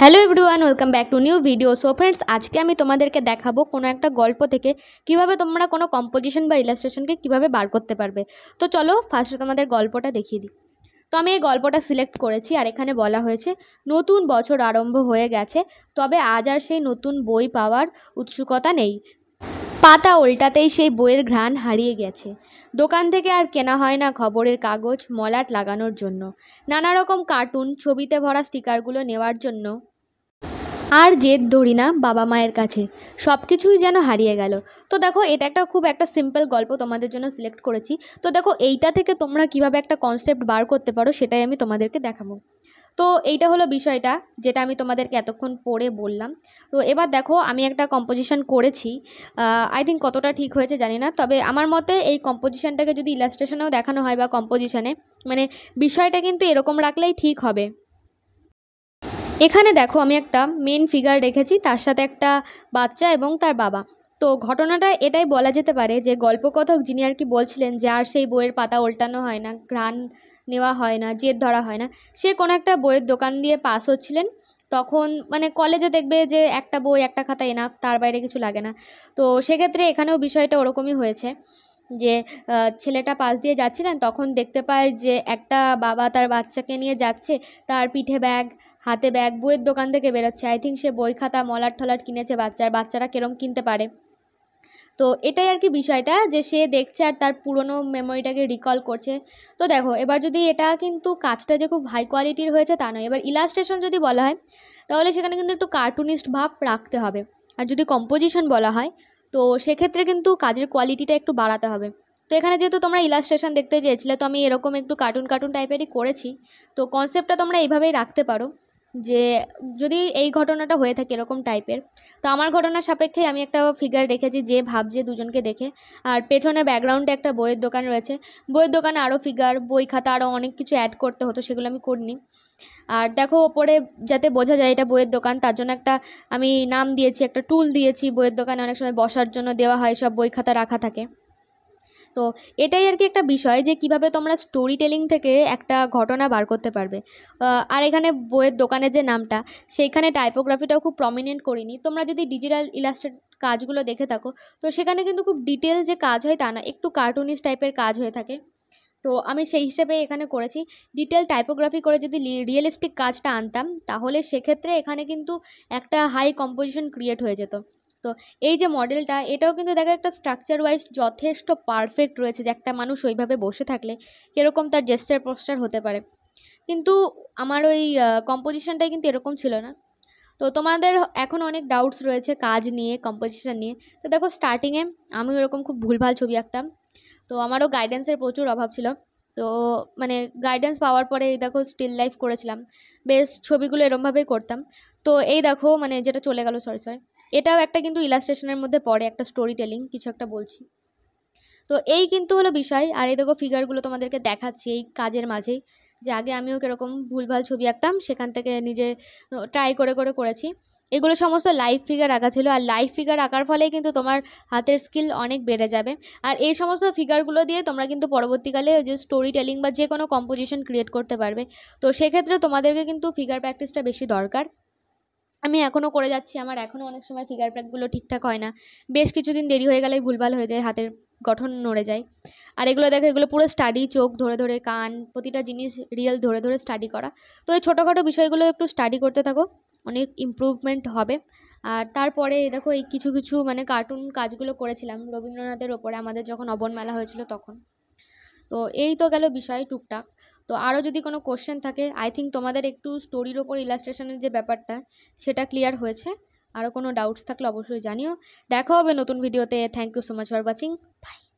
Hello everyone, welcome back to new video. So friends, আজকে আমি তোমাদেরকে দেখাবো কোনো একটা গল্প থেকে কিভাবে তোমরা কোনো কম্পোজিশন বা ইলাস্ট্রেশনকে কিভাবে বার করতে পারবে। তো চলো ফার্স্টে তোমাদের গল্পটা দেখিয়ে দিই। তো আমি এই গল্পটা সিলেক্ট করেছি, আর এখানে বলা হয়েছে নতুন বছর আরম্ভ হয়ে গেছে, তবে আজ আর সেই নতুন বই পাওয়ার উৎসুকতা নেই। পাতা উল্টাতেই সেই বইয়ের ঘ্রাণ হারিয়ে গেছে। দোকান থেকে আর কেনা হয় না খবরের কাগজ মলাট লাগানোর জন্য, নানা রকম কার্টুন ছবিতে ভরা স্টিকারগুলো নেওয়ার জন্য আর জেদ ধরি না বাবা মায়ের কাছে। সব কিছুই যেন হারিয়ে গেল। তো দেখো, এটা খুব একটা সিম্পল গল্প তোমাদের জন্য সিলেক্ট করেছি। তো দেখো, এইটা থেকে তোমরা কিভাবে একটা কনসেপ্ট বার করতে পারো সেটাই আমি তোমাদেরকে দেখাবো। তো এইটা হলো বিষয়টা, যেটা আমি তোমাদেরকে এতক্ষণ পড়ে বললাম। তো এবার দেখো, আমি একটা কম্পোজিশন করেছি। আই থিঙ্ক কতটা ঠিক হয়েছে জানি না, তবে আমার মতে এই কম্পোজিশনটাকে যদি ইলাস্ট্রেশনেও দেখানো হয় বা কম্পোজিশনে, মানে বিষয়টা কিন্তু এরকম রাখলেই ঠিক হবে। এখানে দেখো, আমি একটা মেন ফিগার রেখেছি, তার সাথে একটা বাচ্চা এবং তার বাবা। তো ঘটনাটা এটাই বলা যেতে পারে যে গল্পকথক যিনি আর কি বলছিলেন যে আর সেই বইয়ের পাতা উল্টানো হয় না, ঘ্রাণ নেওয়া হয় না, জেদ ধরা হয় না, সে কোনো একটা বইয়ের দোকান দিয়ে পাস হচ্ছিলেন। তখন মানে কলেজে দেখবে যে একটা বই একটা খাতা এনাফ, তার বাইরে কিছু লাগে না। তো সেক্ষেত্রে এখানেও বিষয়টা ওরকমই হয়েছে যে ছেলেটা পাশ দিয়ে যাচ্ছিলেন, তখন দেখতে পায় যে একটা বাবা তার বাচ্চাকে নিয়ে যাচ্ছে, তার পিঠে ব্যাগ হাতে ব্যাগ, বইয়ের দোকান থেকে বেরোচ্ছে। আই থিঙ্ক সে বই খাতা মলাট টলাট কিনেছে বাচ্চারা কেরম কিনতে পারে। তো এটাই আর কি বিষয়টা, যে সে দেখছে আর তার পুরনো মেমোরিটাকে রিকল করছে। তো দেখো, এবার যদি এটা কিন্তু কাজটা যে খুব হাই কোয়ালিটির হয়েছে তা নয়। এবার ইলাস্ট্রেশন যদি বলা হয় তাহলে সেখানে কিন্তু একটু কার্টুনিস্ট ভাব রাখতে হবে। আর যদি কম্পোজিশন বলা হয় তো সেক্ষেত্রে কিন্তু কাজের কোয়ালিটিটা একটু বাড়াতে হবে। তো এখানে যেহেতু তোমরা ইলাস্ট্রেশন দেখতে চেয়েছিলে, তো আমি এরকম একটু কার্টুন কার্টুন টাইপেরই করেছি। তো কনসেপ্টটা তোমরা এইভাবেই রাখতে পারো যে যদি এই ঘটনাটা হয়ে থাকে এরকম টাইপের। তো আমার ঘটনার সাপেক্ষে আমি একটা ফিগার রেখেছি যে ভাবছে দুজনকে দেখে, আর পেছনে ব্যাকগ্রাউন্ডে একটা বইয়ের দোকান রয়েছে। বইয়ের দোকানে আরও ফিগার, বই খাতা, আরও অনেক কিছু অ্যাড করতে হতো, সেগুলো আমি করিনি। আর দেখো, ওপরে যাতে বোঝা যায় এটা বইয়ের দোকান, তার জন্য একটা আমি নাম দিয়েছি, একটা টুল দিয়েছি। বইয়ের দোকানে অনেক সময় বসার জন্য দেওয়া হয়, সব বই খাতা রাখা থাকে। তো এটাই আর কি একটা বিষয় যে কিভাবে তোমরা স্টোরি টেলিং থেকে একটা ঘটনা বার করতে পারবে। আর এখানে বইয়ের দোকানের যে নামটা, সেইখানে টাইপোগ্রাফিটাও খুব প্রমিনেন্ট করিনি। তোমরা যদি ডিজিটাল ইলাস্ট্রেট কাজগুলো দেখে থাকো, তো সেখানে কিন্তু খুব ডিটেল যে কাজ হয় তা না, একটু কার্টুনিস্ট টাইপের কাজ হয়ে থাকে। তো আমি সেই হিসেবে এখানে করেছি। ডিটেল টাইপোগ্রাফি করে যদি রিয়েলিস্টিক কাজটা আনতাম, তাহলে সেক্ষেত্রে এখানে কিন্তু একটা হাই কম্পোজিশন ক্রিয়েট হয়ে যেত। তো এই যে মডেলটা, এটাও কিন্তু দেখো একটা স্ট্রাকচার ওয়াইজ যথেষ্ট পারফেক্ট রয়েছে, যে একটা মানুষ ওইভাবে বসে থাকলে কীরকম তার জেস্টার পোস্টার হতে পারে। কিন্তু আমার ওই কম্পোজিশনটাই কিন্তু এরকম ছিল না। তো তোমাদের এখন অনেক ডাউটস রয়েছে কাজ নিয়ে, কম্পোজিশন নিয়ে। তো দেখো, স্টার্টিংয়ে আমিও এরকম খুব ভুলভাল ছবি আঁকতাম। তো আমারও গাইডেন্সের প্রচুর অভাব ছিল। তো মানে গাইডেন্স পাওয়ার পরে এই দেখো স্টিল লাইফ করেছিলাম, বেশ ছবিগুলো এরমভাবেই করতাম। তো এই দেখো, মানে যেটা চলে গেল, সরি, এটাও একটা কিন্তু ইলাস্ট্রেশনের মধ্যে পড়ে, একটা স্টোরি টেলিং কিছু একটা বলছি। তো এই কিন্তু হলো বিষয়। আর এই দেখো ফিগারগুলো তোমাদেরকে দেখাচ্ছি এই কাজের মাঝেই, যে আগে আমিও কীরকম ভুলভাল ছবি আঁকতাম, সেখান থেকে নিজে ট্রাই করে করে করেছি। এগুলো সমস্ত লাইভ ফিগার আঁকা ছিল, আর লাইভ ফিগার আঁকার ফলেই কিন্তু তোমার হাতের স্কিল অনেক বেড়ে যাবে। আর এই সমস্ত ফিগারগুলো দিয়ে তোমরা কিন্তু পরবর্তীকালে যে স্টোরি টেলিং বা যে কোনো কম্পোজিশন ক্রিয়েট করতে পারবে। তো সেক্ষেত্রে তোমাদেরকে কিন্তু ফিগার প্র্যাকটিসটা বেশি দরকার। আমি এখনও করে যাচ্ছি, আমার এখনও অনেক সময় ফিগার প্র্যাকগুলো ঠিকঠাক হয় না। বেশ কিছুদিন দেরি হয়ে গেলেই ভুলভাল হয়ে যায়, হাতের গঠন নড়ে যায়। আর এগুলো দেখো, এগুলো পুরো স্টাডি, চোখ ধরে ধরে, কান, প্রতিটা জিনিস রিয়েল ধরে ধরে স্টাডি করা। তো এই ছোটোখাটো বিষয়গুলো একটু স্টাডি করতে থাকো, অনেক ইমপ্রুভমেন্ট হবে। আর তারপরে দেখো, এই কিছু কিছু মানে কার্টুন কাজগুলো করেছিলাম রবীন্দ্রনাথের ওপরে, আমাদের যখন অবন মেলা হয়েছিল তখন। তো এই তো গেল বিষয় টুকটাক। তো আরও যদি কোনো কোশ্চেন থাকে, আই থিঙ্ক তোমাদের একটু স্টোরির ওপর ইলাস্ট্রেশনের যে ব্যাপারটা সেটা ক্লিয়ার হয়েছে। আরও কোনো ডাউটস থাকলে অবশ্যই জানিও। দেখা হবে নতুন ভিডিওতে। Thank you so much for watching. By.